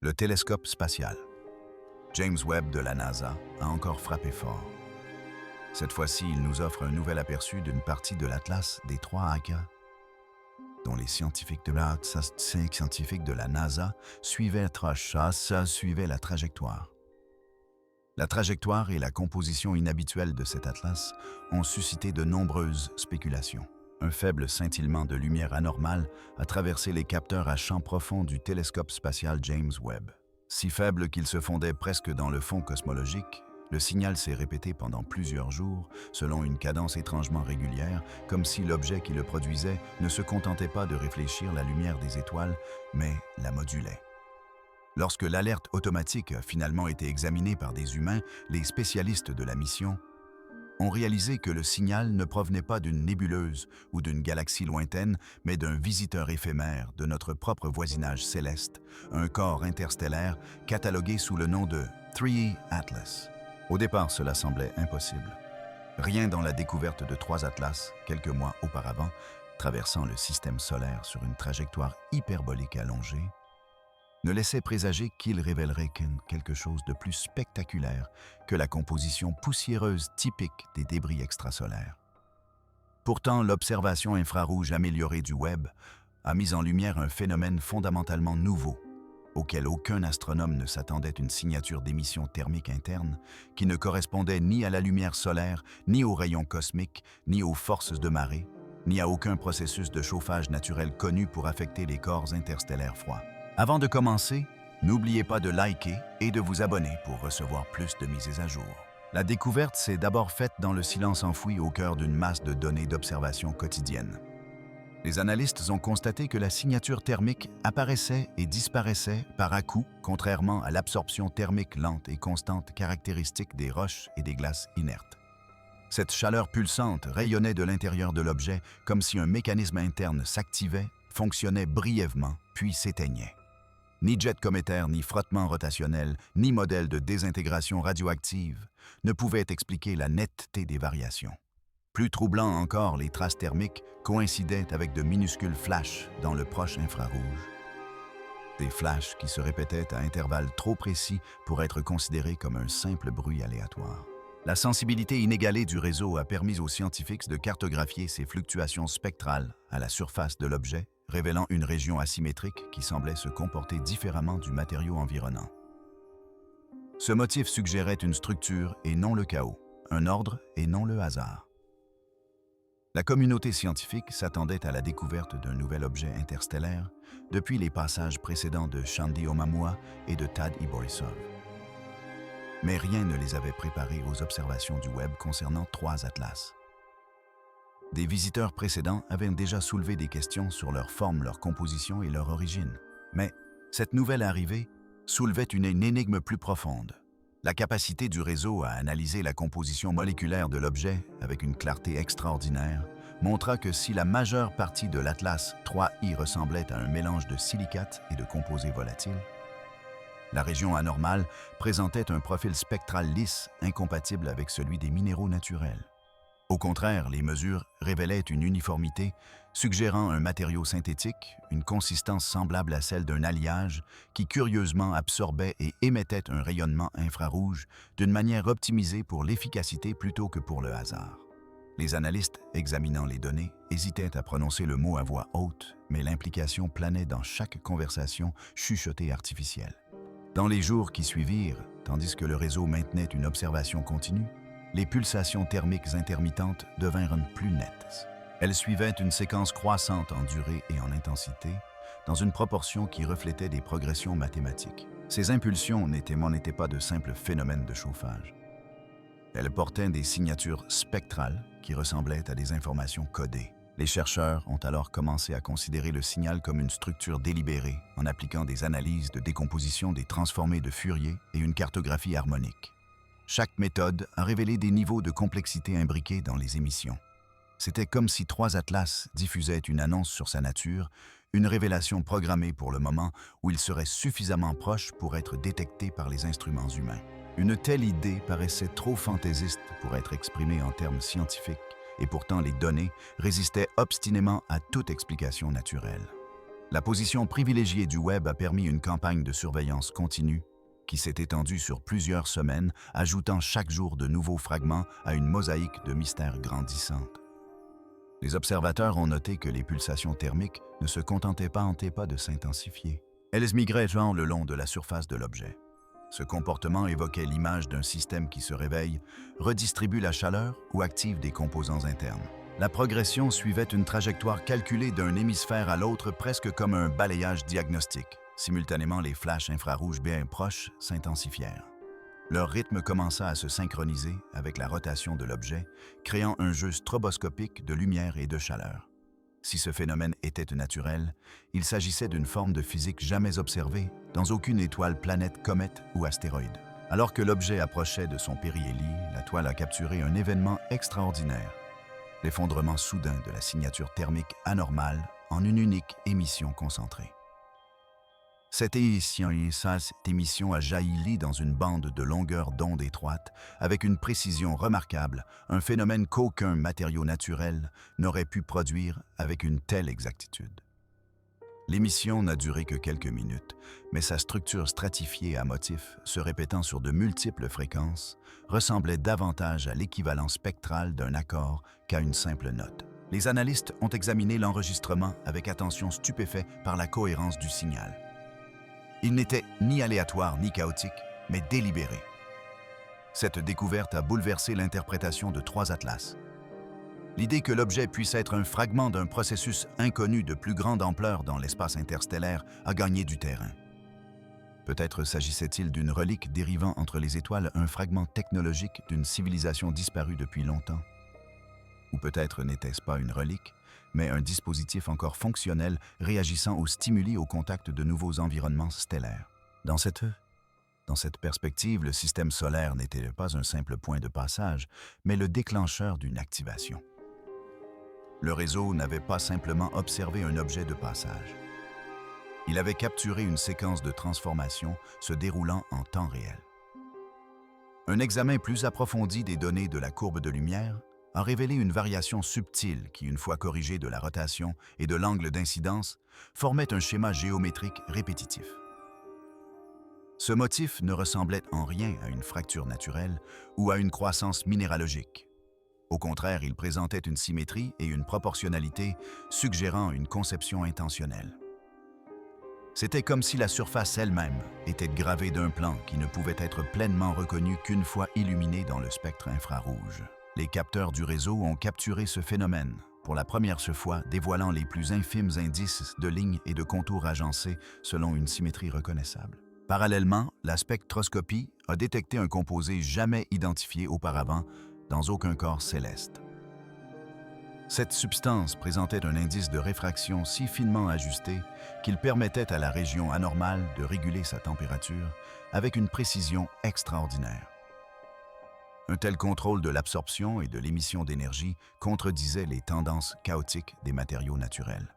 Le télescope spatial. James Webb de la NASA a encore frappé fort. Cette fois-ci, il nous offre un nouvel aperçu d'une partie de l'Atlas des Trois Aka, dont les scientifiques de la NASA suivaient la trajectoire. La trajectoire et la composition inhabituelle de cet atlas ont suscité de nombreuses spéculations. Un faible scintillement de lumière anormale a traversé les capteurs à champ profond du télescope spatial James Webb. Si faible qu'il se fondait presque dans le fond cosmologique, le signal s'est répété pendant plusieurs jours, selon une cadence étrangement régulière, comme si l'objet qui le produisait ne se contentait pas de réfléchir la lumière des étoiles, mais la modulait. Lorsque l'alerte automatique a finalement été examinée par des humains, les spécialistes de la mission ont réalisé que le signal ne provenait pas d'une nébuleuse ou d'une galaxie lointaine, mais d'un visiteur éphémère de notre propre voisinage céleste, un corps interstellaire catalogué sous le nom de 3 Atlas. Au départ, cela semblait impossible. Rien dans la découverte de 3 Atlas, quelques mois auparavant, traversant le système solaire sur une trajectoire hyperbolique allongée, ne laissait présager qu'il révélerait quelque chose de plus spectaculaire que la composition poussiéreuse typique des débris extrasolaires. Pourtant, l'observation infrarouge améliorée du Webb a mis en lumière un phénomène fondamentalement nouveau, auquel aucun astronome ne s'attendait, une signature d'émission thermique interne qui ne correspondait ni à la lumière solaire, ni aux rayons cosmiques, ni aux forces de marée, ni à aucun processus de chauffage naturel connu pour affecter les corps interstellaires froids. Avant de commencer, n'oubliez pas de liker et de vous abonner pour recevoir plus de mises à jour. La découverte s'est d'abord faite dans le silence enfoui au cœur d'une masse de données d'observation quotidienne. Les analystes ont constaté que la signature thermique apparaissait et disparaissait par à-coups, contrairement à l'absorption thermique lente et constante caractéristique des roches et des glaces inertes. Cette chaleur pulsante rayonnait de l'intérieur de l'objet comme si un mécanisme interne s'activait, fonctionnait brièvement, puis s'éteignait. Ni jet cométaire, ni frottement rotationnel, ni modèle de désintégration radioactive ne pouvaient expliquer la netteté des variations. Plus troublant encore, les traces thermiques coïncidaient avec de minuscules flashs dans le proche infrarouge. Des flashs qui se répétaient à intervalles trop précis pour être considérés comme un simple bruit aléatoire. La sensibilité inégalée du réseau a permis aux scientifiques de cartographier ces fluctuations spectrales à la surface de l'objet, révélant une région asymétrique qui semblait se comporter différemment du matériau environnant. Ce motif suggérait une structure et non le chaos, un ordre et non le hasard. La communauté scientifique s'attendait à la découverte d'un nouvel objet interstellaire depuis les passages précédents de Chandy Oumuamua et de Tad Iborisov. Mais rien ne les avait préparés aux observations du Webb concernant 3 Atlas. Des visiteurs précédents avaient déjà soulevé des questions sur leur forme, leur composition et leur origine. Mais cette nouvelle arrivée soulevait une énigme plus profonde. La capacité du réseau à analyser la composition moléculaire de l'objet avec une clarté extraordinaire montra que si la majeure partie de l'Atlas 3I ressemblait à un mélange de silicates et de composés volatiles, la région anormale présentait un profil spectral lisse incompatible avec celui des minéraux naturels. Au contraire, les mesures révélaient une uniformité, suggérant un matériau synthétique, une consistance semblable à celle d'un alliage qui curieusement absorbait et émettait un rayonnement infrarouge d'une manière optimisée pour l'efficacité plutôt que pour le hasard. Les analystes, examinant les données, hésitaient à prononcer le mot à voix haute, mais l'implication planait dans chaque conversation chuchotée artificielle. Dans les jours qui suivirent, tandis que le réseau maintenait une observation continue, les pulsations thermiques intermittentes devinrent plus nettes. Elles suivaient une séquence croissante en durée et en intensité, dans une proportion qui reflétait des progressions mathématiques. Ces impulsions n'étaient pas de simples phénomènes de chauffage. Elles portaient des signatures spectrales qui ressemblaient à des informations codées. Les chercheurs ont alors commencé à considérer le signal comme une structure délibérée en appliquant des analyses de décomposition des transformés de Fourier et une cartographie harmonique. Chaque méthode a révélé des niveaux de complexité imbriqués dans les émissions. C'était comme si 3 Atlas diffusaient une annonce sur sa nature, une révélation programmée pour le moment où il serait suffisamment proche pour être détecté par les instruments humains. Une telle idée paraissait trop fantaisiste pour être exprimée en termes scientifiques, et pourtant les données résistaient obstinément à toute explication naturelle. La position privilégiée du Webb a permis une campagne de surveillance continue qui s'est étendue sur plusieurs semaines, ajoutant chaque jour de nouveaux fragments à une mosaïque de mystères grandissante. Les observateurs ont noté que les pulsations thermiques ne se contentaient pas de s'intensifier. Elles migraient le long de la surface de l'objet. Ce comportement évoquait l'image d'un système qui se réveille, redistribue la chaleur ou active des composants internes. La progression suivait une trajectoire calculée d'un hémisphère à l'autre presque comme un balayage diagnostique. Simultanément, les flashs infrarouges bien proches s'intensifièrent. Leur rythme commença à se synchroniser avec la rotation de l'objet, créant un jeu stroboscopique de lumière et de chaleur. Si ce phénomène était naturel, il s'agissait d'une forme de physique jamais observée dans aucune étoile, planète, comète ou astéroïde. Alors que l'objet approchait de son périhélie, la toile a capturé un événement extraordinaire. L'effondrement soudain de la signature thermique anormale en une unique émission concentrée. Cette émission a jailli dans une bande de longueur d'onde étroite, avec une précision remarquable, un phénomène qu'aucun matériau naturel n'aurait pu produire avec une telle exactitude. L'émission n'a duré que quelques minutes, mais sa structure stratifiée à motifs, se répétant sur de multiples fréquences, ressemblait davantage à l'équivalent spectral d'un accord qu'à une simple note. Les analystes ont examiné l'enregistrement avec attention, stupéfaits par la cohérence du signal. Il n'était ni aléatoire ni chaotique, mais délibéré. Cette découverte a bouleversé l'interprétation de 3 atlas. L'idée que l'objet puisse être un fragment d'un processus inconnu de plus grande ampleur dans l'espace interstellaire a gagné du terrain. Peut-être s'agissait-il d'une relique dérivant entre les étoiles, un fragment technologique d'une civilisation disparue depuis longtemps. Ou peut-être n'était-ce pas une relique, mais un dispositif encore fonctionnel réagissant aux stimuli au contact de nouveaux environnements stellaires. Dans cette perspective, le système solaire n'était pas un simple point de passage, mais le déclencheur d'une activation. Le réseau n'avait pas simplement observé un objet de passage. Il avait capturé une séquence de transformation se déroulant en temps réel. Un examen plus approfondi des données de la courbe de lumière a révélé une variation subtile qui, une fois corrigée de la rotation et de l'angle d'incidence, formait un schéma géométrique répétitif. Ce motif ne ressemblait en rien à une fracture naturelle ou à une croissance minéralogique. Au contraire, il présentait une symétrie et une proportionnalité suggérant une conception intentionnelle. C'était comme si la surface elle-même était gravée d'un plan qui ne pouvait être pleinement reconnu qu'une fois illuminé dans le spectre infrarouge. Les capteurs du réseau ont capturé ce phénomène, pour la première fois dévoilant les plus infimes indices de lignes et de contours agencés selon une symétrie reconnaissable. Parallèlement, la spectroscopie a détecté un composé jamais identifié auparavant dans aucun corps céleste. Cette substance présentait un indice de réfraction si finement ajusté qu'il permettait à la région anormale de réguler sa température avec une précision extraordinaire. Un tel contrôle de l'absorption et de l'émission d'énergie contredisait les tendances chaotiques des matériaux naturels.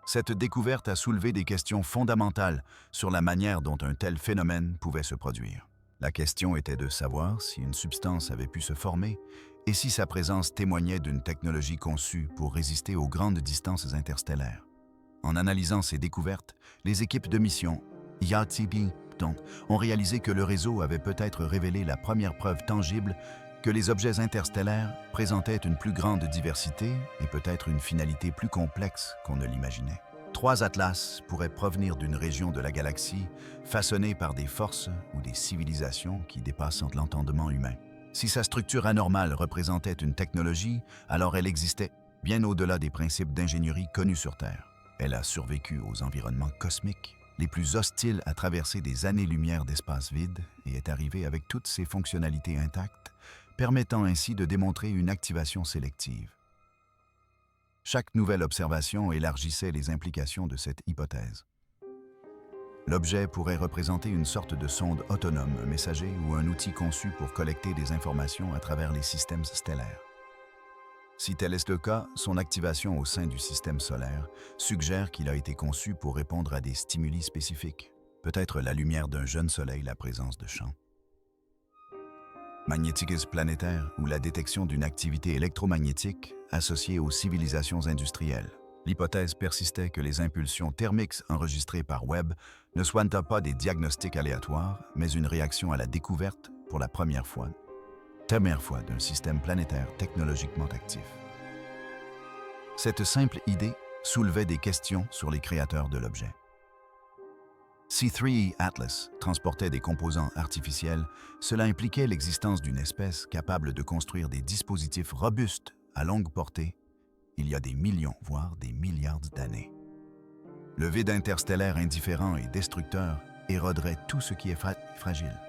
Cette découverte a soulevé des questions fondamentales sur la manière dont un tel phénomène pouvait se produire. La question était de savoir si une substance avait pu se former et si sa présence témoignait d'une technologie conçue pour résister aux grandes distances interstellaires. En analysant ces découvertes, les équipes de mission YATB ont réalisé que le réseau avait peut-être révélé la première preuve tangible que les objets interstellaires présentaient une plus grande diversité et peut-être une finalité plus complexe qu'on ne l'imaginait. 3 atlas pourraient provenir d'une région de la galaxie façonnée par des forces ou des civilisations qui dépassent l'entendement humain. Si sa structure anormale représentait une technologie, alors elle existait bien au-delà des principes d'ingénierie connus sur Terre. Elle a survécu aux environnements cosmiques les plus hostiles à traverser des années-lumière d'espace vide et est arrivée avec toutes ses fonctionnalités intactes, permettant ainsi de démontrer une activation sélective. Chaque nouvelle observation élargissait les implications de cette hypothèse. L'objet pourrait représenter une sorte de sonde autonome, un messager ou un outil conçu pour collecter des informations à travers les systèmes stellaires. Si tel est le cas, son activation au sein du système solaire suggère qu'il a été conçu pour répondre à des stimuli spécifiques, peut-être la lumière d'un jeune soleil, la présence de champs magnétiques planétaires ou la détection d'une activité électromagnétique associée aux civilisations industrielles. L'hypothèse persistait que les impulsions thermiques enregistrées par Webb ne soient pas des diagnostics aléatoires, mais une réaction à la découverte, pour la première fois, d'un système planétaire technologiquement actif. Cette simple idée soulevait des questions sur les créateurs de l'objet. Si 3E Atlas transportait des composants artificiels, cela impliquait l'existence d'une espèce capable de construire des dispositifs robustes à longue portée il y a des millions, voire des milliards d'années. Le vide interstellaire indifférent et destructeur éroderait tout ce qui est fragile.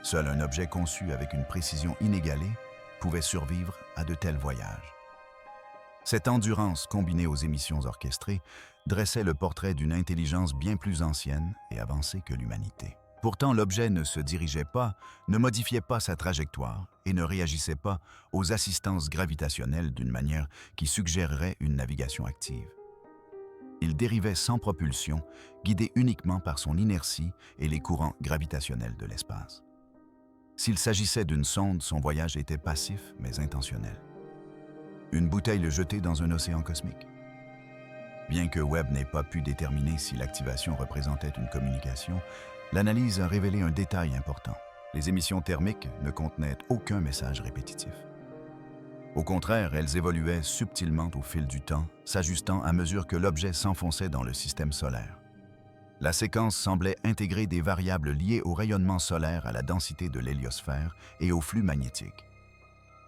Seul un objet conçu avec une précision inégalée pouvait survivre à de tels voyages. Cette endurance combinée aux émissions orchestrées dressait le portrait d'une intelligence bien plus ancienne et avancée que l'humanité. Pourtant, l'objet ne se dirigeait pas, ne modifiait pas sa trajectoire et ne réagissait pas aux assistances gravitationnelles d'une manière qui suggérerait une navigation active. Il dérivait sans propulsion, guidé uniquement par son inertie et les courants gravitationnels de l'espace. S'il s'agissait d'une sonde, son voyage était passif mais intentionnel. Une bouteille jetée dans un océan cosmique. Bien que Webb n'ait pas pu déterminer si l'activation représentait une communication, l'analyse a révélé un détail important. Les émissions thermiques ne contenaient aucun message répétitif. Au contraire, elles évoluaient subtilement au fil du temps, s'ajustant à mesure que l'objet s'enfonçait dans le système solaire. La séquence semblait intégrer des variables liées au rayonnement solaire, à la densité de l'héliosphère et au flux magnétique.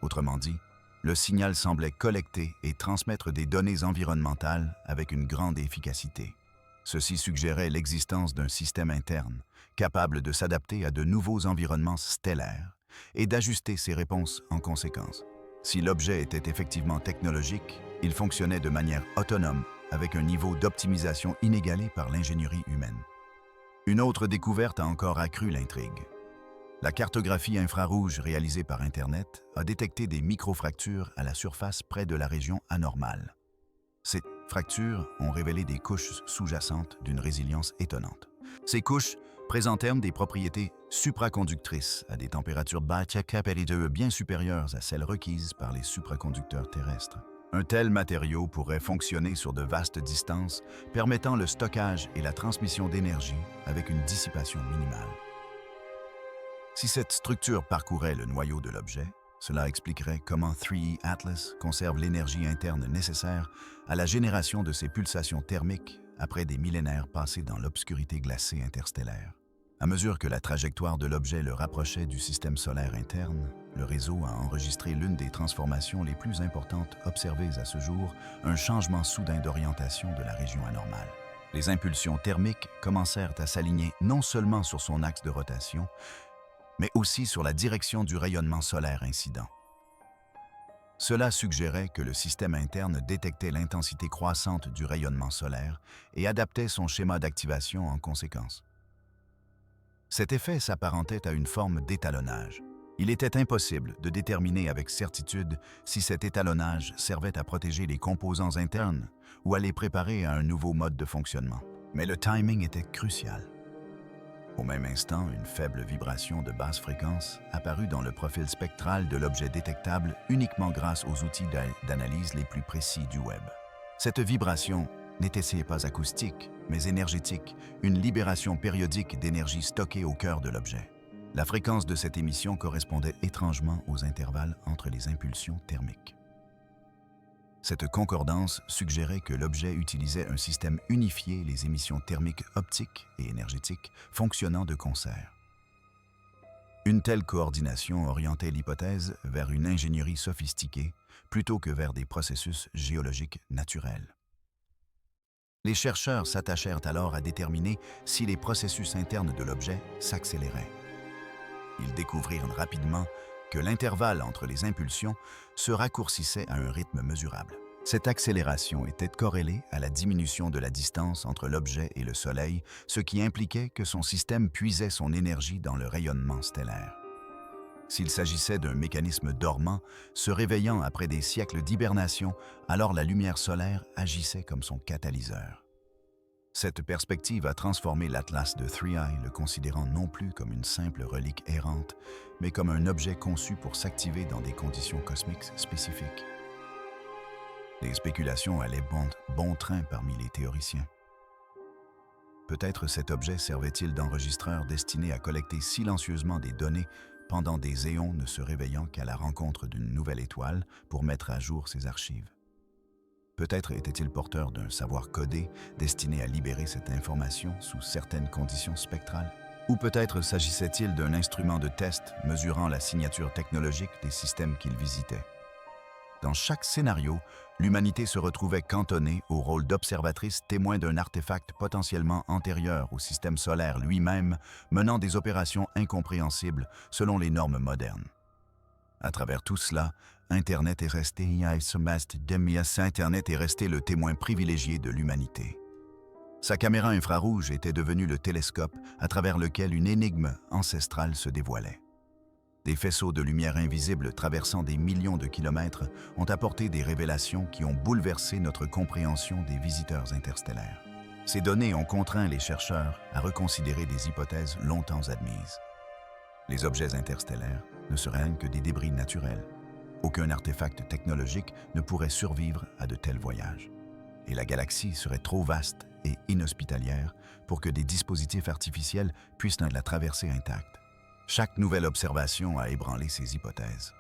Autrement dit, le signal semblait collecter et transmettre des données environnementales avec une grande efficacité. Ceci suggérait l'existence d'un système interne, capable de s'adapter à de nouveaux environnements stellaires et d'ajuster ses réponses en conséquence. Si l'objet était effectivement technologique, il fonctionnait de manière autonome, avec un niveau d'optimisation inégalé par l'ingénierie humaine. Une autre découverte a encore accru l'intrigue. La cartographie infrarouge réalisée par Internet a détecté des microfractures à la surface près de la région anormale. Ces fractures ont révélé des couches sous-jacentes d'une résilience étonnante. Ces couches présentèrent des propriétés supraconductrices à des températures bien supérieures à celles requises par les supraconducteurs terrestres. Un tel matériau pourrait fonctionner sur de vastes distances, permettant le stockage et la transmission d'énergie avec une dissipation minimale. Si cette structure parcourait le noyau de l'objet, cela expliquerait comment 3E Atlas conserve l'énergie interne nécessaire à la génération de ses pulsations thermiques après des millénaires passés dans l'obscurité glacée interstellaire. À mesure que la trajectoire de l'objet le rapprochait du système solaire interne, le réseau a enregistré l'une des transformations les plus importantes observées à ce jour, un changement soudain d'orientation de la région anormale. Les impulsions thermiques commencèrent à s'aligner non seulement sur son axe de rotation, mais aussi sur la direction du rayonnement solaire incident. Cela suggérait que le système interne détectait l'intensité croissante du rayonnement solaire et adaptait son schéma d'activation en conséquence. Cet effet s'apparentait à une forme d'étalonnage. Il était impossible de déterminer avec certitude si cet étalonnage servait à protéger les composants internes ou à les préparer à un nouveau mode de fonctionnement. Mais le timing était crucial. Au même instant, une faible vibration de basse fréquence apparut dans le profil spectral de l'objet détectable uniquement grâce aux outils d'analyse les plus précis du Webb. Cette vibration n'était pas acoustique, mais énergétique, une libération périodique d'énergie stockée au cœur de l'objet. La fréquence de cette émission correspondait étrangement aux intervalles entre les impulsions thermiques. Cette concordance suggérait que l'objet utilisait un système unifié, les émissions thermiques optiques et énergétiques fonctionnant de concert. Une telle coordination orientait l'hypothèse vers une ingénierie sophistiquée plutôt que vers des processus géologiques naturels. Les chercheurs s'attachèrent alors à déterminer si les processus internes de l'objet s'accéléraient. Ils découvrirent rapidement que l'intervalle entre les impulsions se raccourcissait à un rythme mesurable. Cette accélération était corrélée à la diminution de la distance entre l'objet et le Soleil, ce qui impliquait que son système puisait son énergie dans le rayonnement stellaire. S'il s'agissait d'un mécanisme dormant, se réveillant après des siècles d'hibernation, alors la lumière solaire agissait comme son catalyseur. Cette perspective a transformé l'Atlas de 3i, le considérant non plus comme une simple relique errante, mais comme un objet conçu pour s'activer dans des conditions cosmiques spécifiques. Des spéculations allaient bon train parmi les théoriciens. Peut-être cet objet servait-il d'enregistreur destiné à collecter silencieusement des données pendant des éons, ne se réveillant qu'à la rencontre d'une nouvelle étoile pour mettre à jour ses archives. Peut-être était-il porteur d'un savoir codé destiné à libérer cette information sous certaines conditions spectrales. Ou peut-être s'agissait-il d'un instrument de test mesurant la signature technologique des systèmes qu'il visitait. Dans chaque scénario, l'humanité se retrouvait cantonnée au rôle d'observatrice témoin d'un artefact potentiellement antérieur au système solaire lui-même, menant des opérations incompréhensibles selon les normes modernes. À travers tout cela, Internet est resté le témoin privilégié de l'humanité. Sa caméra infrarouge était devenue le télescope à travers lequel une énigme ancestrale se dévoilait. Des faisceaux de lumière invisibles traversant des millions de kilomètres ont apporté des révélations qui ont bouleversé notre compréhension des visiteurs interstellaires. Ces données ont contraint les chercheurs à reconsidérer des hypothèses longtemps admises. Les objets interstellaires ne seraient rien que des débris naturels. Aucun artefact technologique ne pourrait survivre à de tels voyages. Et la galaxie serait trop vaste et inhospitalière pour que des dispositifs artificiels puissent la traverser intacte. Chaque nouvelle observation a ébranlé ces hypothèses.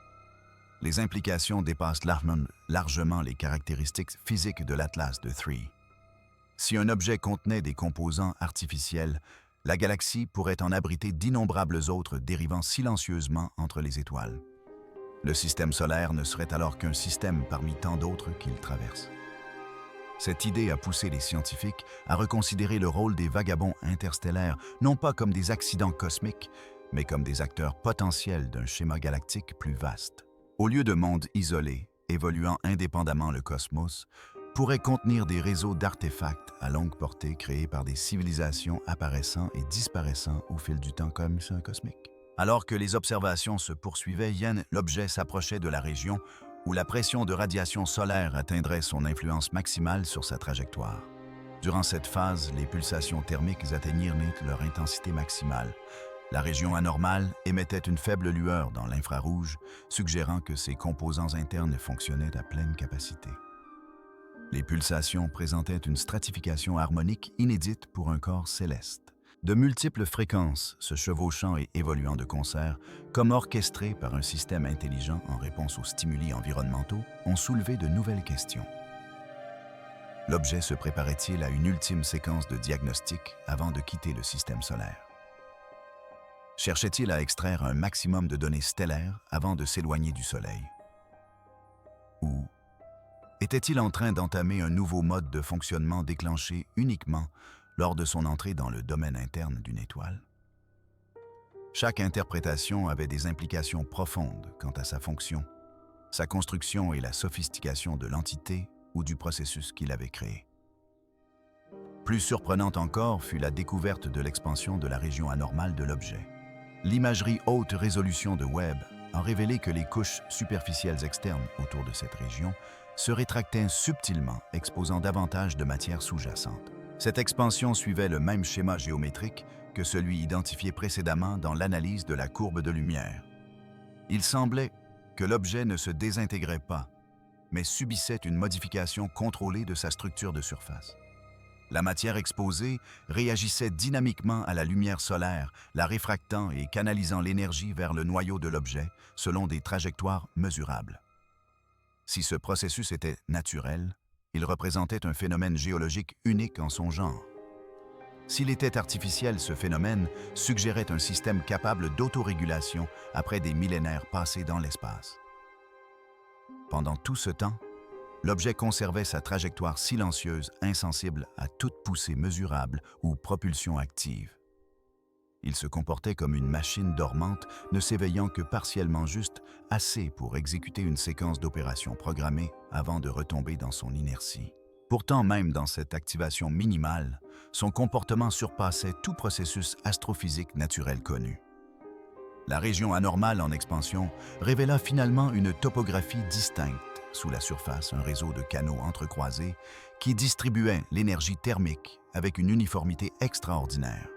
Les implications dépassent largement les caractéristiques physiques de l'Atlas de Three. Si un objet contenait des composants artificiels, la galaxie pourrait en abriter d'innombrables autres dérivant silencieusement entre les étoiles. Le système solaire ne serait alors qu'un système parmi tant d'autres qu'il traverse. Cette idée a poussé les scientifiques à reconsidérer le rôle des vagabonds interstellaires, non pas comme des accidents cosmiques, mais comme des acteurs potentiels d'un schéma galactique plus vaste. Au lieu de mondes isolés, évoluant indépendamment le cosmos, pourrait contenir des réseaux d'artefacts à longue portée créés par des civilisations apparaissant et disparaissant au fil du temps comme un cosmique. Alors que les observations se poursuivaient, l'objet s'approchait de la région où la pression de radiation solaire atteindrait son influence maximale sur sa trajectoire. Durant cette phase, les pulsations thermiques atteignirent leur intensité maximale. La région anormale émettait une faible lueur dans l'infrarouge, suggérant que ses composants internes fonctionnaient à pleine capacité. Les pulsations présentaient une stratification harmonique inédite pour un corps céleste. De multiples fréquences se chevauchant et évoluant de concert, comme orchestrées par un système intelligent en réponse aux stimuli environnementaux, ont soulevé de nouvelles questions. L'objet se préparait-il à une ultime séquence de diagnostic avant de quitter le système solaire? Cherchait-il à extraire un maximum de données stellaires avant de s'éloigner du Soleil? Ou était-il en train d'entamer un nouveau mode de fonctionnement déclenché uniquement lors de son entrée dans le domaine interne d'une étoile? Chaque interprétation avait des implications profondes quant à sa fonction, sa construction et la sophistication de l'entité ou du processus qu'il avait créé. Plus surprenante encore fut la découverte de l'expansion de la région anormale de l'objet. L'imagerie haute résolution de Webb a révélé que les couches superficielles externes autour de cette région se rétractaient subtilement, exposant davantage de matière sous-jacente. Cette expansion suivait le même schéma géométrique que celui identifié précédemment dans l'analyse de la courbe de lumière. Il semblait que l'objet ne se désintégrait pas, mais subissait une modification contrôlée de sa structure de surface. La matière exposée réagissait dynamiquement à la lumière solaire, la réfractant et canalisant l'énergie vers le noyau de l'objet selon des trajectoires mesurables. Si ce processus était naturel, il représentait un phénomène géologique unique en son genre. S'il était artificiel, ce phénomène suggérait un système capable d'autorégulation après des millénaires passés dans l'espace. Pendant tout ce temps, l'objet conservait sa trajectoire silencieuse, insensible à toute poussée mesurable ou propulsion active. Il se comportait comme une machine dormante, ne s'éveillant que partiellement juste, assez pour exécuter une séquence d'opérations programmées avant de retomber dans son inertie. Pourtant, même dans cette activation minimale, son comportement surpassait tout processus astrophysique naturel connu. La région anormale en expansion révéla finalement une topographie distincte. Sous la surface, un réseau de canaux entrecroisés qui distribuaient l'énergie thermique avec une uniformité extraordinaire.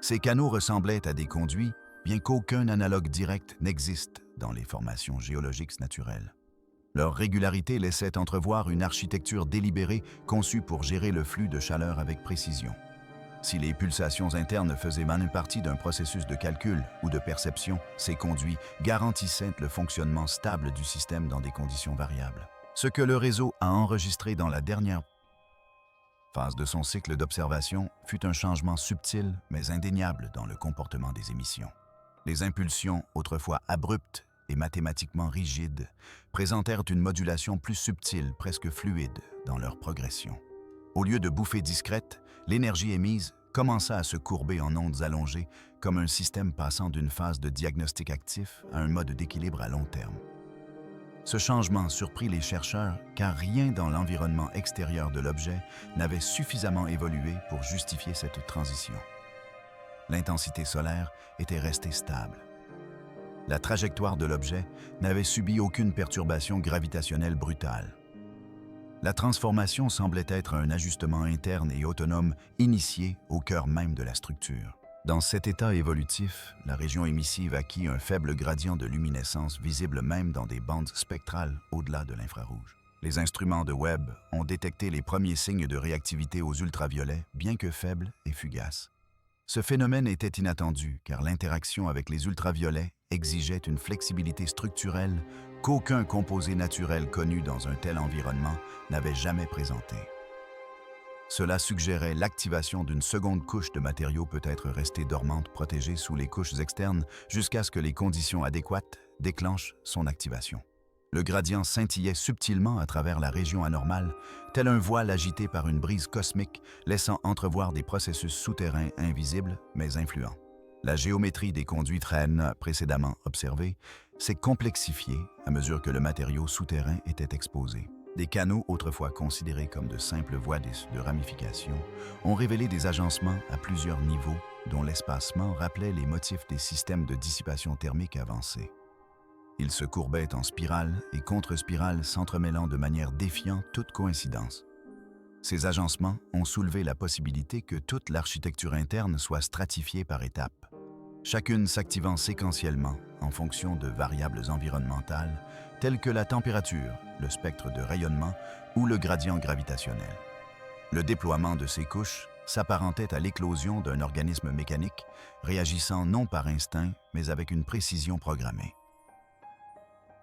Ces canaux ressemblaient à des conduits, bien qu'aucun analogue direct n'existe dans les formations géologiques naturelles. Leur régularité laissait entrevoir une architecture délibérée conçue pour gérer le flux de chaleur avec précision. Si les pulsations internes faisaient même partie d'un processus de calcul ou de perception, ces conduits garantissaient le fonctionnement stable du système dans des conditions variables. Ce que le réseau a enregistré dans la dernière phase de son cycle d'observation fut un changement subtil mais indéniable dans le comportement des émissions. Les impulsions, autrefois abruptes et mathématiquement rigides, présentèrent une modulation plus subtile, presque fluide, dans leur progression. Au lieu de bouffées discrètes, l'énergie émise commença à se courber en ondes allongées, comme un système passant d'une phase de diagnostic actif à un mode d'équilibre à long terme. Ce changement surprit les chercheurs car rien dans l'environnement extérieur de l'objet n'avait suffisamment évolué pour justifier cette transition. L'intensité solaire était restée stable. La trajectoire de l'objet n'avait subi aucune perturbation gravitationnelle brutale. La transformation semblait être un ajustement interne et autonome initié au cœur même de la structure. Dans cet état évolutif, la région émissive acquit un faible gradient de luminescence visible même dans des bandes spectrales au-delà de l'infrarouge. Les instruments de Webb ont détecté les premiers signes de réactivité aux ultraviolets, bien que faibles et fugaces. Ce phénomène était inattendu car l'interaction avec les ultraviolets exigeait une flexibilité structurelle qu'aucun composé naturel connu dans un tel environnement n'avait jamais présentée. Cela suggérait l'activation d'une seconde couche de matériaux peut-être restée dormante protégée sous les couches externes jusqu'à ce que les conditions adéquates déclenchent son activation. Le gradient scintillait subtilement à travers la région anormale, tel un voile agité par une brise cosmique, laissant entrevoir des processus souterrains invisibles mais influents. La géométrie des conduits Trenn précédemment observés s'est complexifiée à mesure que le matériau souterrain était exposé. Des canaux autrefois considérés comme de simples voies de ramification ont révélé des agencements à plusieurs niveaux dont l'espacement rappelait les motifs des systèmes de dissipation thermique avancés. Ils se courbaient en spirale et contre-spirale s'entremêlant de manière défiant toute coïncidence. Ces agencements ont soulevé la possibilité que toute l'architecture interne soit stratifiée par étapes, chacune s'activant séquentiellement en fonction de variables environnementales telles que la température, le spectre de rayonnement ou le gradient gravitationnel. Le déploiement de ces couches s'apparentait à l'éclosion d'un organisme mécanique réagissant non par instinct mais avec une précision programmée.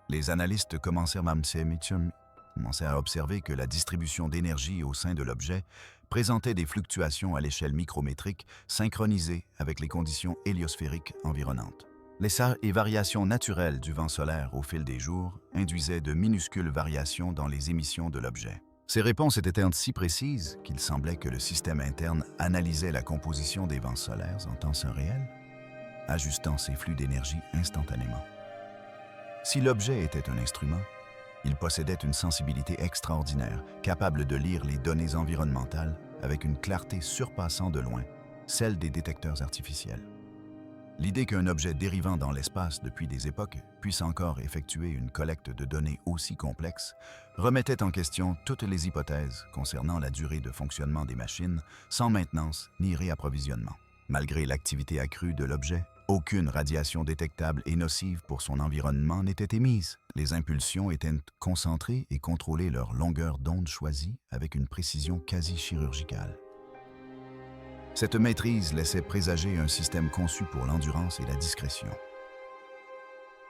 Les analystes commencèrent à observer que la distribution d'énergie au sein de l'objet présentait des fluctuations à l'échelle micrométrique synchronisées avec les conditions héliosphériques environnantes. Les variations naturelles du vent solaire au fil des jours induisaient de minuscules variations dans les émissions de l'objet. Ces réponses étaient si précises qu'il semblait que le système interne analysait la composition des vents solaires en temps réel, ajustant ses flux d'énergie instantanément. Si l'objet était un instrument, il possédait une sensibilité extraordinaire, capable de lire les données environnementales avec une clarté surpassant de loin celle des détecteurs artificiels. L'idée qu'un objet dérivant dans l'espace depuis des époques puisse encore effectuer une collecte de données aussi complexe remettait en question toutes les hypothèses concernant la durée de fonctionnement des machines sans maintenance ni réapprovisionnement. Malgré l'activité accrue de l'objet, aucune radiation détectable et nocive pour son environnement n'était émise. Les impulsions étaient concentrées et contrôlaient leur longueur d'onde choisie avec une précision quasi chirurgicale. Cette maîtrise laissait présager un système conçu pour l'endurance et la discrétion.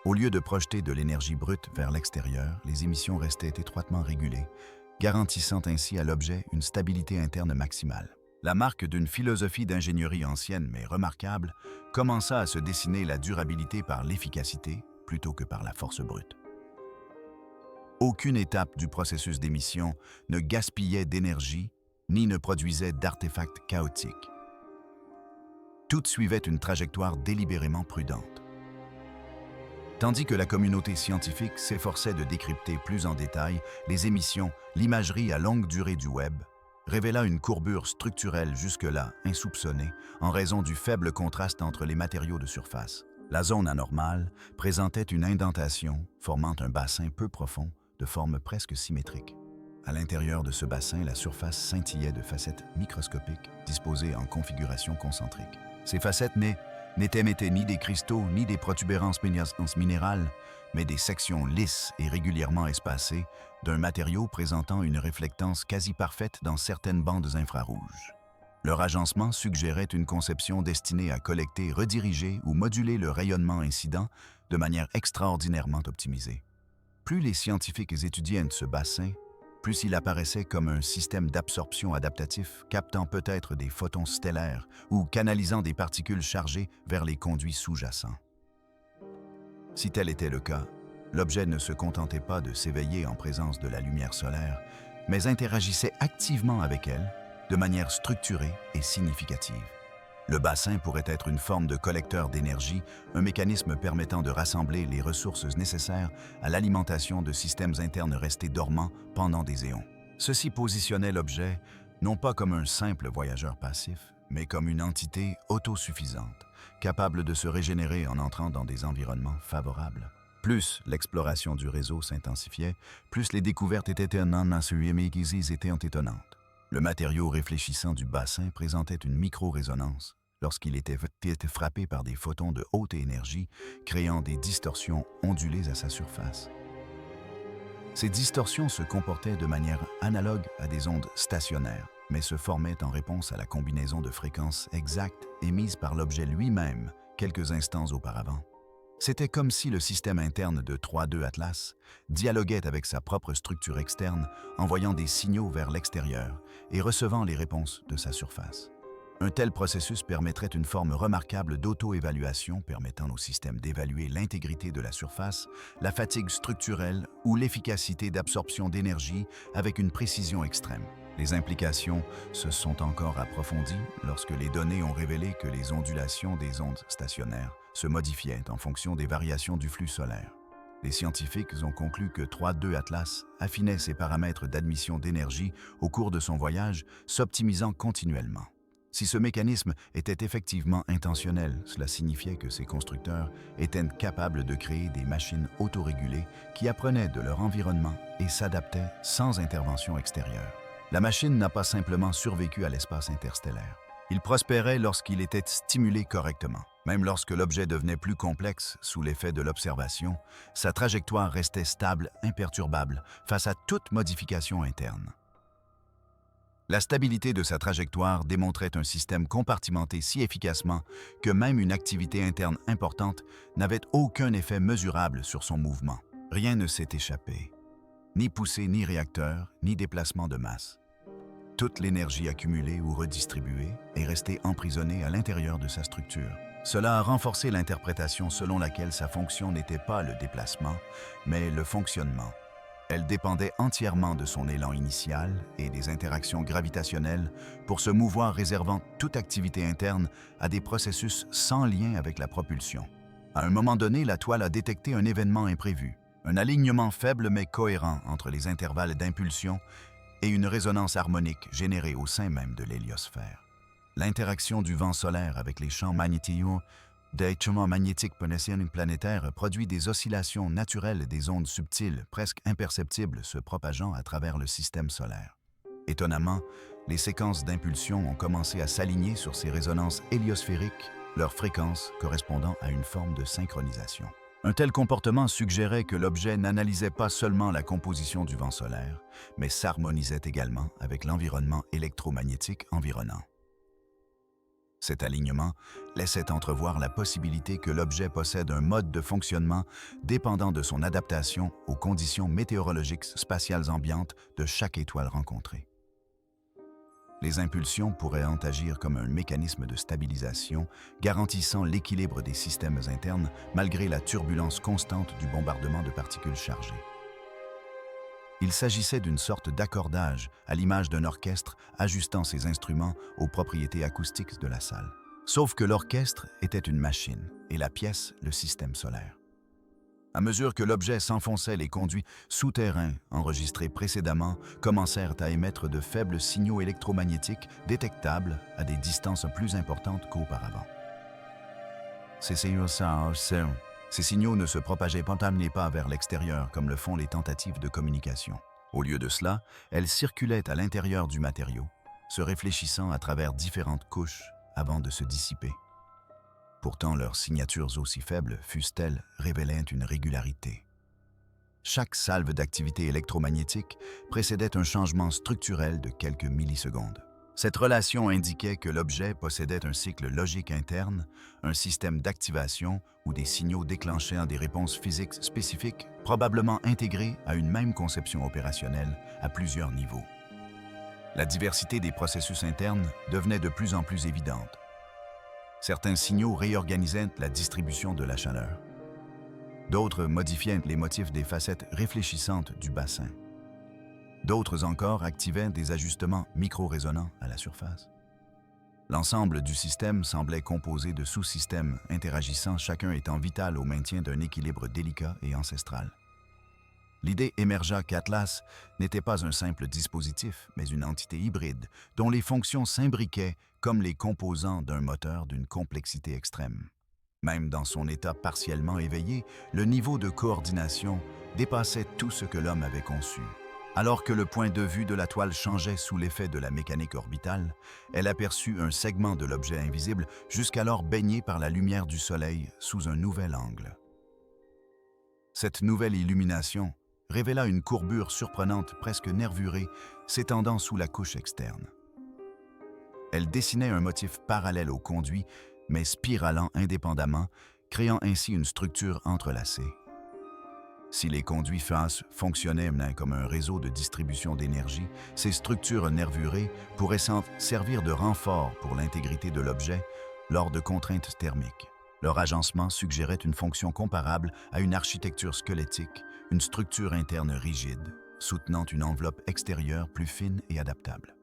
Au lieu de projeter de l'énergie brute vers l'extérieur, les émissions restaient étroitement régulées, garantissant ainsi à l'objet une stabilité interne maximale. La marque d'une philosophie d'ingénierie ancienne mais remarquable commença à se dessiner la durabilité par l'efficacité plutôt que par la force brute. Aucune étape du processus d'émission ne gaspillait d'énergie ni ne produisait d'artefacts chaotiques. Toutes suivaient une trajectoire délibérément prudente. Tandis que la communauté scientifique s'efforçait de décrypter plus en détail les émissions, l'imagerie à longue durée du Webb révéla une courbure structurelle jusque-là insoupçonnée en raison du faible contraste entre les matériaux de surface. La zone anormale présentait une indentation formant un bassin peu profond de forme presque symétrique. À l'intérieur de ce bassin, la surface scintillait de facettes microscopiques disposées en configuration concentrique. Ces facettes n'étaient ni des cristaux ni des protubérances minérales, mais des sections lisses et régulièrement espacées d'un matériau présentant une réflectance quasi parfaite dans certaines bandes infrarouges. Leur agencement suggérait une conception destinée à collecter, rediriger ou moduler le rayonnement incident de manière extraordinairement optimisée. Plus les scientifiques étudiaient ce bassin, plus il apparaissait comme un système d'absorption adaptatif captant peut-être des photons stellaires ou canalisant des particules chargées vers les conduits sous-jacents. Si tel était le cas, l'objet ne se contentait pas de s'éveiller en présence de la lumière solaire, mais interagissait activement avec elle de manière structurée et significative. Le bassin pourrait être une forme de collecteur d'énergie, un mécanisme permettant de rassembler les ressources nécessaires à l'alimentation de systèmes internes restés dormants pendant des éons. Ceci positionnait l'objet non pas comme un simple voyageur passif, mais comme une entité autosuffisante, capable de se régénérer en entrant dans des environnements favorables. Plus l'exploration du réseau s'intensifiait, plus les découvertes étaient étonnantes. Le matériau réfléchissant du bassin présentait une micro-résonance lorsqu'il était frappé par des photons de haute énergie, créant des distorsions ondulées à sa surface. Ces distorsions se comportaient de manière analogue à des ondes stationnaires, mais se formaient en réponse à la combinaison de fréquences exactes émises par l'objet lui-même quelques instants auparavant. C'était comme si le système interne de 3.2 Atlas dialoguait avec sa propre structure externe, envoyant des signaux vers l'extérieur et recevant les réponses de sa surface. Un tel processus permettrait une forme remarquable d'auto-évaluation permettant au système d'évaluer l'intégrité de la surface, la fatigue structurelle ou l'efficacité d'absorption d'énergie avec une précision extrême. Les implications se sont encore approfondies lorsque les données ont révélé que les ondulations des ondes stationnaires se modifiaient en fonction des variations du flux solaire. Les scientifiques ont conclu que 3.2 Atlas affinait ses paramètres d'admission d'énergie au cours de son voyage, s'optimisant continuellement. Si ce mécanisme était effectivement intentionnel, cela signifiait que ses constructeurs étaient capables de créer des machines autorégulées qui apprenaient de leur environnement et s'adaptaient sans intervention extérieure. La machine n'a pas simplement survécu à l'espace interstellaire. Il prospérait lorsqu'il était stimulé correctement. Même lorsque l'objet devenait plus complexe sous l'effet de l'observation, sa trajectoire restait stable, imperturbable, face à toute modification interne. La stabilité de sa trajectoire démontrait un système compartimenté si efficacement que même une activité interne importante n'avait aucun effet mesurable sur son mouvement. Rien ne s'est échappé. Ni poussée, ni réacteur, ni déplacement de masse. Toute l'énergie accumulée ou redistribuée est restée emprisonnée à l'intérieur de sa structure. Cela a renforcé l'interprétation selon laquelle sa fonction n'était pas le déplacement, mais le fonctionnement. Elle dépendait entièrement de son élan initial et des interactions gravitationnelles pour se mouvoir, réservant toute activité interne à des processus sans lien avec la propulsion. À un moment donné, la toile a détecté un événement imprévu, un alignement faible mais cohérent entre les intervalles d'impulsion et une résonance harmonique générée au sein même de l'héliosphère. L'interaction du vent solaire avec les champs magnétiques planétaires produit des oscillations naturelles des ondes subtiles, presque imperceptibles, se propageant à travers le système solaire. Étonnamment, les séquences d'impulsion ont commencé à s'aligner sur ces résonances héliosphériques, leur fréquence correspondant à une forme de synchronisation. Un tel comportement suggérait que l'objet n'analysait pas seulement la composition du vent solaire, mais s'harmonisait également avec l'environnement électromagnétique environnant. Cet alignement laissait entrevoir la possibilité que l'objet possède un mode de fonctionnement dépendant de son adaptation aux conditions météorologiques spatiales ambiantes de chaque étoile rencontrée. Les impulsions pourraient agir comme un mécanisme de stabilisation, garantissant l'équilibre des systèmes internes malgré la turbulence constante du bombardement de particules chargées. Il s'agissait d'une sorte d'accordage, à l'image d'un orchestre ajustant ses instruments aux propriétés acoustiques de la salle. Sauf que l'orchestre était une machine et la pièce le système solaire. À mesure que l'objet s'enfonçait, les conduits souterrains enregistrés précédemment commencèrent à émettre de faibles signaux électromagnétiques détectables à des distances plus importantes qu'auparavant. Ces signaux ne se propageaient pas vers l'extérieur comme le font les tentatives de communication. Au lieu de cela, elles circulaient à l'intérieur du matériau, se réfléchissant à travers différentes couches avant de se dissiper. Pourtant, leurs signatures aussi faibles fussent-elles révélaient une régularité. Chaque salve d'activité électromagnétique précédait un changement structurel de quelques millisecondes. Cette relation indiquait que l'objet possédait un cycle logique interne, un système d'activation ou des signaux déclenchant des réponses physiques spécifiques, probablement intégrés à une même conception opérationnelle à plusieurs niveaux. La diversité des processus internes devenait de plus en plus évidente. Certains signaux réorganisaient la distribution de la chaleur. D'autres modifiaient les motifs des facettes réfléchissantes du bassin. D'autres encore activaient des ajustements micro-résonants à la surface. L'ensemble du système semblait composé de sous-systèmes interagissant, chacun étant vital au maintien d'un équilibre délicat et ancestral. L'idée émergea qu'Atlas n'était pas un simple dispositif, mais une entité hybride, dont les fonctions s'imbriquaient comme les composants d'un moteur d'une complexité extrême. Même dans son état partiellement éveillé, le niveau de coordination dépassait tout ce que l'homme avait conçu. Alors que le point de vue de la toile changeait sous l'effet de la mécanique orbitale, elle aperçut un segment de l'objet invisible jusqu'alors baigné par la lumière du soleil sous un nouvel angle. Cette nouvelle illumination révéla une courbure surprenante, presque nervurée, s'étendant sous la couche externe. Elle dessinait un motif parallèle au conduit, mais spiralant indépendamment, créant ainsi une structure entrelacée. Si les conduits phases fonctionnaient comme un réseau de distribution d'énergie, ces structures nervurées pourraient servir de renfort pour l'intégrité de l'objet lors de contraintes thermiques. Leur agencement suggérait une fonction comparable à une architecture squelettique, une structure interne rigide, soutenant une enveloppe extérieure plus fine et adaptable.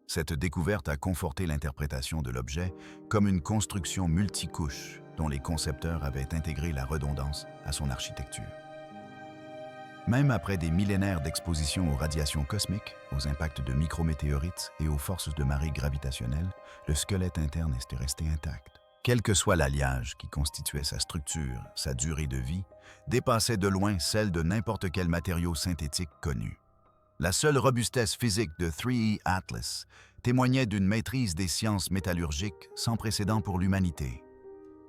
Cette découverte a conforté l'interprétation de l'objet comme une construction multicouche dont les concepteurs avaient intégré la redondance à son architecture. Même après des millénaires d'exposition aux radiations cosmiques, aux impacts de micrométéorites et aux forces de marée gravitationnelles, le squelette interne est resté intact. Quel que soit l'alliage qui constituait sa structure, sa durée de vie dépassait de loin celle de n'importe quel matériau synthétique connu. La seule robustesse physique de 3E Atlas témoignait d'une maîtrise des sciences métallurgiques sans précédent pour l'humanité.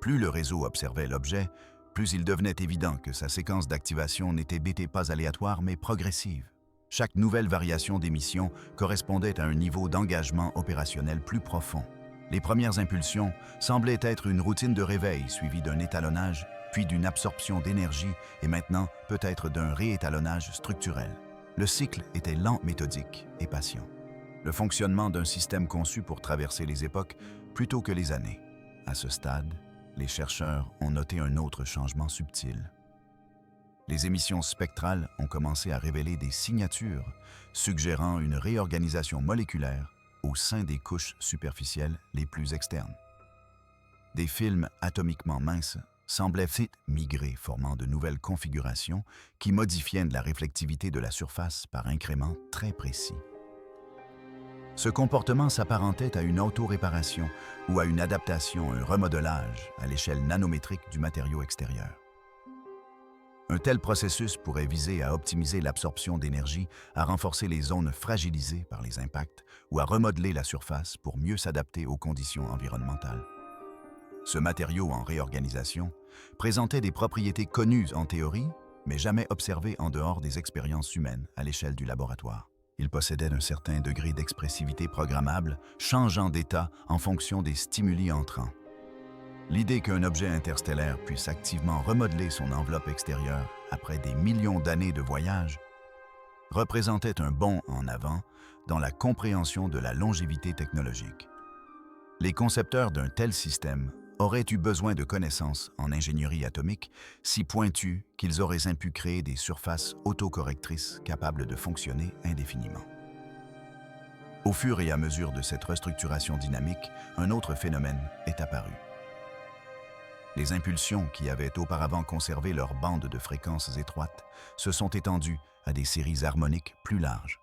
Plus le réseau observait l'objet, plus il devenait évident que sa séquence d'activation n'était pas aléatoire mais progressive. Chaque nouvelle variation d'émission correspondait à un niveau d'engagement opérationnel plus profond. Les premières impulsions semblaient être une routine de réveil suivie d'un étalonnage, puis d'une absorption d'énergie et maintenant peut-être d'un réétalonnage structurel. Le cycle était lent, méthodique et patient. Le fonctionnement d'un système conçu pour traverser les époques plutôt que les années. À ce stade, les chercheurs ont noté un autre changement subtil. Les émissions spectrales ont commencé à révéler des signatures suggérant une réorganisation moléculaire au sein des couches superficielles les plus externes. Des films atomiquement minces semblaient migrer, formant de nouvelles configurations qui modifiaient la réflectivité de la surface par incréments très précis. Ce comportement s'apparentait à une autoréparation ou à une adaptation, un remodelage à l'échelle nanométrique du matériau extérieur. Un tel processus pourrait viser à optimiser l'absorption d'énergie, à renforcer les zones fragilisées par les impacts ou à remodeler la surface pour mieux s'adapter aux conditions environnementales. Ce matériau en réorganisation présentait des propriétés connues en théorie, mais jamais observées en dehors des expériences humaines à l'échelle du laboratoire. Il possédait un certain degré d'expressivité programmable, changeant d'état en fonction des stimuli entrants. L'idée qu'un objet interstellaire puisse activement remodeler son enveloppe extérieure après des millions d'années de voyage représentait un bond en avant dans la compréhension de la longévité technologique. Les concepteurs d'un tel système auraient eu besoin de connaissances en ingénierie atomique si pointues qu'ils auraient pu créer des surfaces autocorrectrices capables de fonctionner indéfiniment. Au fur et à mesure de cette restructuration dynamique, un autre phénomène est apparu. Les impulsions qui avaient auparavant conservé leur bande de fréquences étroites se sont étendues à des séries harmoniques plus larges.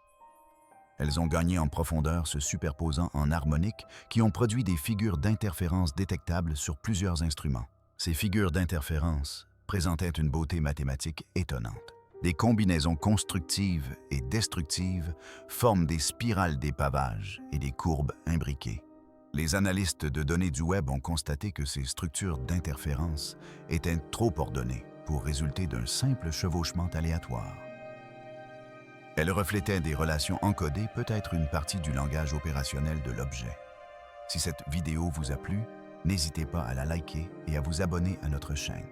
Elles ont gagné en profondeur, se superposant en harmoniques qui ont produit des figures d'interférence détectables sur plusieurs instruments. Ces figures d'interférence présentaient une beauté mathématique étonnante. Des combinaisons constructives et destructives forment des spirales d'épavage et des courbes imbriquées. Les analystes de données du web ont constaté que ces structures d'interférence étaient trop ordonnées pour résulter d'un simple chevauchement aléatoire. Elles reflétaient des relations encodées, peut-être une partie du langage opérationnel de l'objet. Si cette vidéo vous a plu, n'hésitez pas à la liker et à vous abonner à notre chaîne.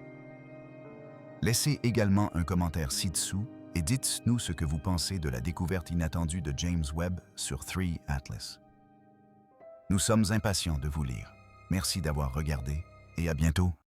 Laissez également un commentaire ci-dessous et dites-nous ce que vous pensez de la découverte inattendue de James Webb sur 3Atlas. Nous sommes impatients de vous lire. Merci d'avoir regardé et à bientôt.